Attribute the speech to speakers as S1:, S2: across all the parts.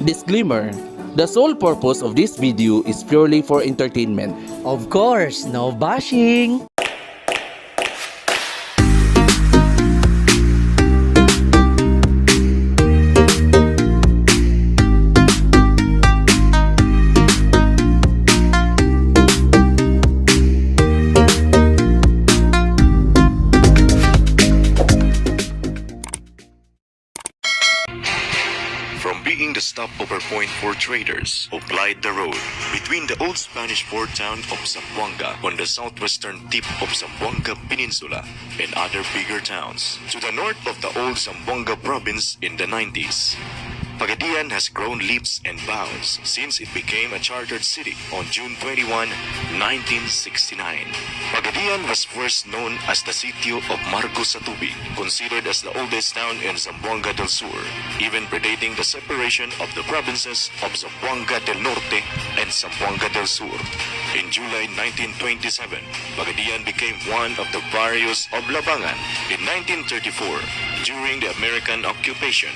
S1: Disclaimer: the sole purpose of this video is purely for entertainment.
S2: Of course, no bashing!
S3: From being the stopover point for traders who plied the road between the old Spanish port town of Zamboanga on the southwestern tip of Zamboanga Peninsula and other bigger towns to the north of the old Zamboanga province in the 90s. Pagadian has grown leaps and bounds since it became a chartered city on June 21, 1969. Pagadian was first known as the Sitio of Marcos Satubi, considered as the oldest town in Zamboanga del Sur, even predating the separation of the provinces of Zamboanga del Norte and Zamboanga del Sur. In July 1927, Pagadian became one of the barrios of Labangan. In 1934, during the American occupation,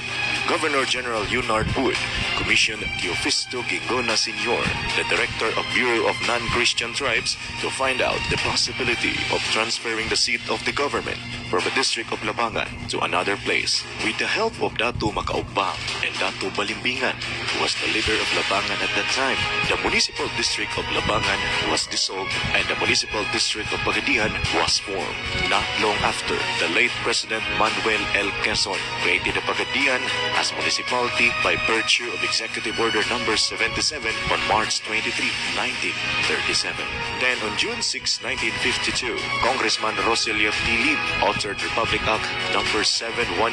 S3: Governor General Leonard Wood commissioned Teofisto Gingona Sr., the director of Bureau of Non-Christian Tribes, to find out the possibility of transferring the seat of the government from the district of Labangan to another place. With the help of Dato Macaubang and Dato Balimbingan, who was the leader of Labangan at that time, the municipal district of Labangan was dissolved and the municipal district of Pagadian was formed. Not long after, the late President Manuel L. Quezon created the Pagadian as municipality by virtue of Executive Order Number 77 on March 23, 1937. Then on June 6, 1952, Congressman Rogelio T. Lim authored Republic Act Number 711,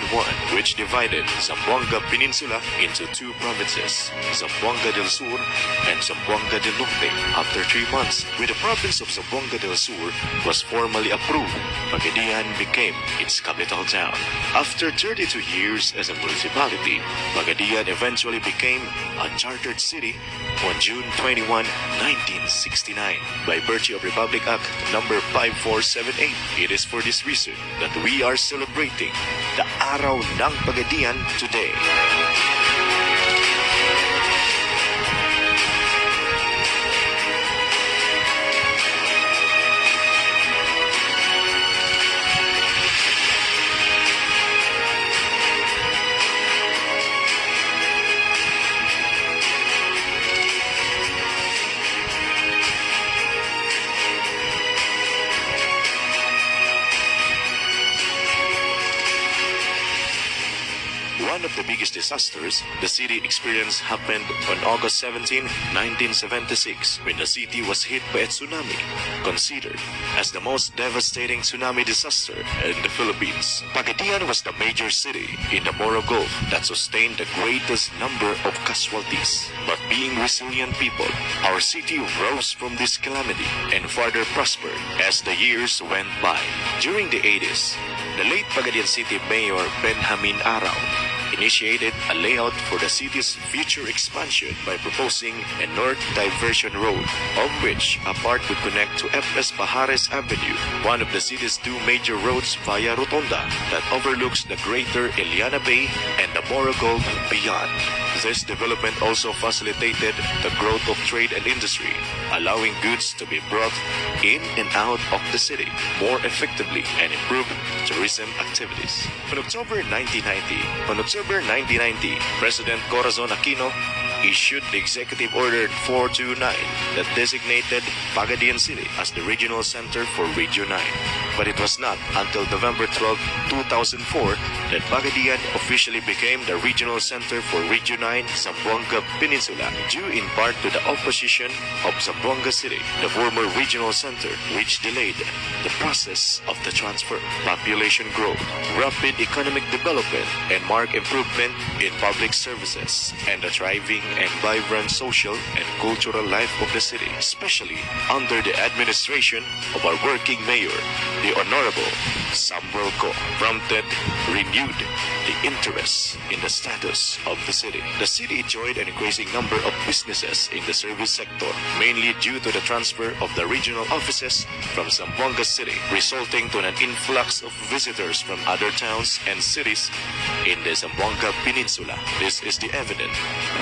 S3: which divided Zamboanga Peninsula into two provinces, Zamboanga del Sur and Zamboanga del Norte. After 3 months, when the province of Zamboanga del Sur was formally approved, Pagadian became its capital town. After 32 years as a municipality, Pagadian eventually became a chartered city on June 21, 1969 by virtue of Republic Act Number 5478. It is for this reason that we are celebrating the Araw ng Pagadian today. One of the biggest disasters the city experienced happened on August 17, 1976, when the city was hit by a tsunami, considered as the most devastating tsunami disaster in the Philippines. Pagadian was the major city in the Moro Gulf that sustained the greatest number of casualties. But being resilient people, our city rose from this calamity and further prospered as the years went by. During the 80s, the late Pagadian City Mayor Benjamin Arao initiated a layout for the city's future expansion by proposing a north diversion road, of which a part would connect to F.S. Pajares Avenue, one of the city's two major roads via Rotonda that overlooks the greater Iliana Bay and the Moro Gulf beyond. This development also facilitated the growth of trade and industry, allowing goods to be brought in and out of the city more effectively and improve tourism activities. On October 1990, President Corazon Aquino issued the Executive Order 429 that designated Pagadian City as the regional center for Region 9. But it was not until November 12, 2004 that Pagadian officially became the regional center for Region 9 Zamboanga Peninsula, due in part to the opposition of Zamboanga City, the former regional center, which delayed the process of the transfer. Population growth, rapid economic development, and marked improvement in public services, and a thriving and vibrant social and cultural life of the city, especially under the administration of our working mayor, the Honorable Samuel Ko, prompted renewed the interest in the status of the city. The city enjoyed an increasing number of businesses in the service sector, mainly due to the transfer of the regional offices from Zamboanga City, resulting to an influx of visitors from other towns and cities in the Zamboanga Peninsula. This is the evident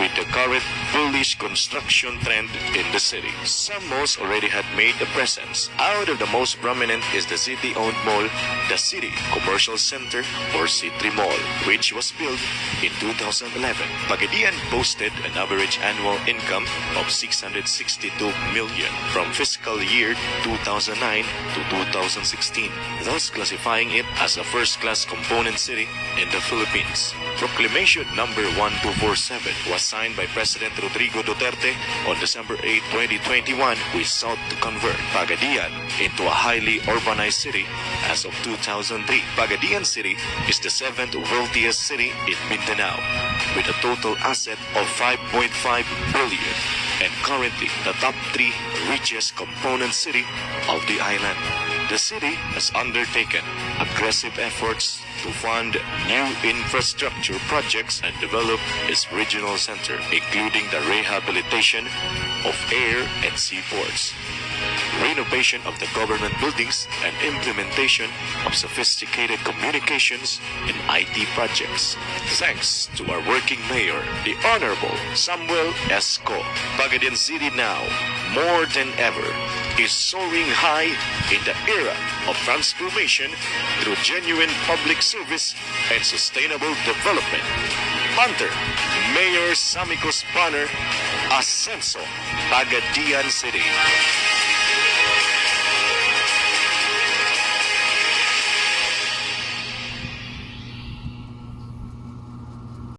S3: with the current bullish construction trend in the city. Some malls already had made a presence. Out of the most prominent is the city-owned mall, the City Commercial Center or C3 Mall, which was built in 2011. Pagadian boasted an average annual income of 662 million from fiscal year 2009 to 2016, thus classifying it as a first-class component city in the Philippines. Proclamation number 1247 was signed by President Rodrigo Duterte on December 8, 2021, which sought to convert Pagadian into a highly urbanized city as of 2003. Pagadian City is the 7th wealthiest city in Mindanao with a total asset of 5.5 billion and currently the top 3 richest component city of the island. The city has undertaken aggressive efforts to fund new infrastructure projects and develop its regional center, including the rehabilitation of air and seaports, renovation of the government buildings, and implementation of sophisticated communications and IT projects. Thanks to our working mayor, the Honorable Samuel S. Ko, Pagadian City now, more than ever, is soaring high in the era of transformation through genuine public service and sustainable development. Under Mayor Samiko's banner, Ascenso, Pagadian City.